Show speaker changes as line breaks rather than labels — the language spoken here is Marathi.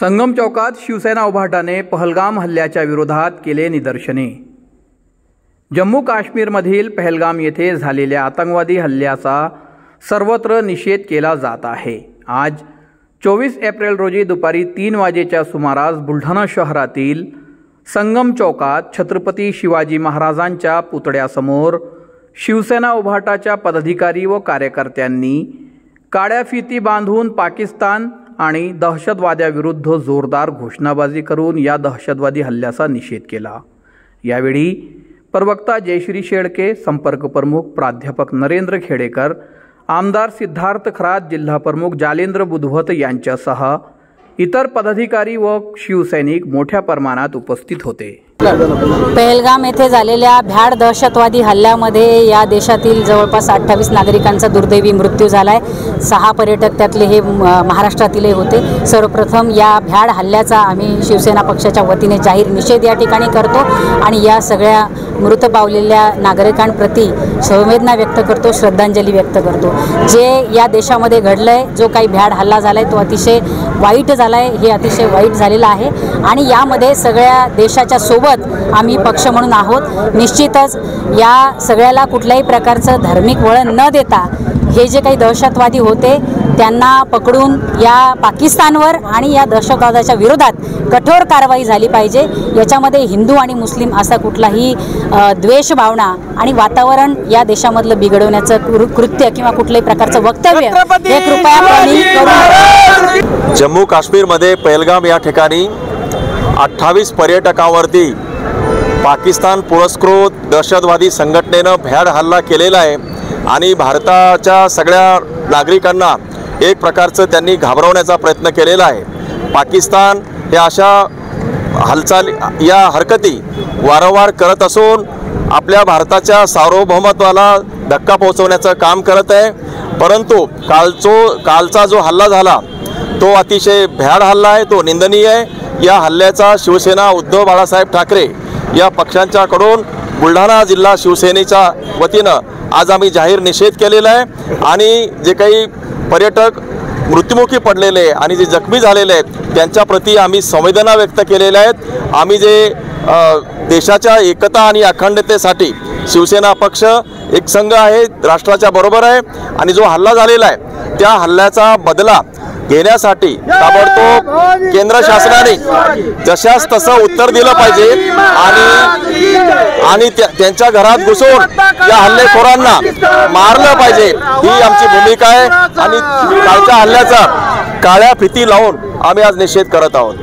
संगम चौकात शिवसेना उभाटाने पहलगाम हल्ल्याच्या विरोधात केले निदर्शने। जम्मू काश्मीरमधील पहलगाम येथे झालेल्या आतंकवादी हल्ल्याचा सर्वत्र निषेध केला जात आहे। आज 24 एप्रिल रोजी दुपारी 3 वाजेच्या सुमारास बुलढाणा शहरातील संगम चौकात छत्रपती शिवाजी महाराजांच्या पुतळ्यासमोर शिवसेना उभाटाच्या पदाधिकारी व कार्यकर्त्यांनी काळ्या फिती बांधून पाकिस्तान आणि दहशतवाद्याविरुद्ध जोरदार घोषणाबाजी करून या दहशतवादी हल्ल्याचा निषेध केला। यावेळी प्रवक्ता जयश्री शेळके, संपर्क प्रमुख प्राध्यापक नरेंद्र खेडेकर, आमदार सिद्धार्थ खरात, जिल्हा प्रमुख जालेंद्र बुधवत यांच्यासह इतर पदाधिकारी व शिवसैनिक मोठ्या प्रमाणात उपस्थित होते।
पहलगाम येथे झालेल्या भ्याड दहशतवादी हल्ल्यामध्ये या देशातील जवळपास 28 नागरिकांचा दुर्दैवी मृत्यू झालाय। 6 पर्यटक त्यातले हे महाराष्ट्रातीलही होते। सर्वप्रथम या भ्याड हल्ल्याचा आम्ही शिवसेना पक्षाच्या वतीने जाहीर निषेध या ठिकाणी करतो आणि या सगळ्या मृत पावलेल्या नागरिकांप्रती संवेदना व्यक्त करतो, श्रद्धांजली व्यक्त करतो। जे या देशामध्ये घडलंय, जो काही भ्याड हल्ला झालाय तो अतिशय वाईट झालाय, हे अतिशय वाईट झालेलं आहे आणि यामध्ये सगळ्या देशाच्या सोबत आम्ही पक्ष म्हणून आहोत। निश्चितच या सगळ्याला कुठल्याही प्रकारचं धार्मिक वळण न देता हे जे काही दहशतवादी होते त्यांना पकडून या पाकिस्तानवर आणि या दहशतवादाच्या विरोधात कठोर कारवाई झाली पाहिजे। याच्यामध्ये हिंदू आणि मुस्लिम असा कुठलाही द्वेष भावना आणि वातावरण या देशामधलं बिघडवण्याचं कृत्य किंवा कुठल्याही प्रकारचं वक्तव्य हे कृपया कमी करू।
जम्मू काश्मीरमध्ये पहलगाम या ठिकाणी 28 पर्यटकांवरती पाकिस्तान पुरस्कृत दहशतवादी संघटनेनं भ्याड हल्ला केलेला आहे आणि भारताच्या सगळ्या नागरिकांना एक प्रकारचं त्यांनी घाबरवण्याचा प्रयत्न केलेला आहे। पाकिस्तान हे अशा हालचाली या हरकती वारंवार करत असून आपल्या भारताच्या सार्वभौमत्वाला धक्का पोहोचवण्याचं काम करत आहे। परंतु कालचा जो हल्ला झाला तो अतिशय भ्याड हल्ला आहे, तो निंदनीय आहे। या हल्ल्याचा शिवसेना उद्धव बाळासाहेब ठाकरे या पक्षांच्याकडून बुलढाणा जिल्हा शिवसेनेच्या वतीनं आज आम्ही जाहीर निषेध केलेला आहे आणि जे काही पर्यटक मृत्युमुखी पडलेले आणि जे जखमी झालेले आहेत त्यांच्याप्रती आम्ही संवेदना व्यक्त केलेल्या आहेत। आम्ही जे देशाच्या एकता आणि अखंडतेसाठी शिवसेना पक्ष एक संघ आहे, राष्ट्राच्या बरोबर आहे आणि जो हल्ला झालेला आहे त्या हल्ल्याचा बदला घेण्यासाठी ताबडतोब केंद्र शासनाने जशास तसं उत्तर दिलं पाहिजे आणि त्यांच्या घरात घुसून या हल्लेखोरांना मारलं पाहिजे, ही आमची भूमिका आहे आणि कालच्या हल्ल्याचा काळ्या फिती लावून आम्ही आज निषेध करत आहोत।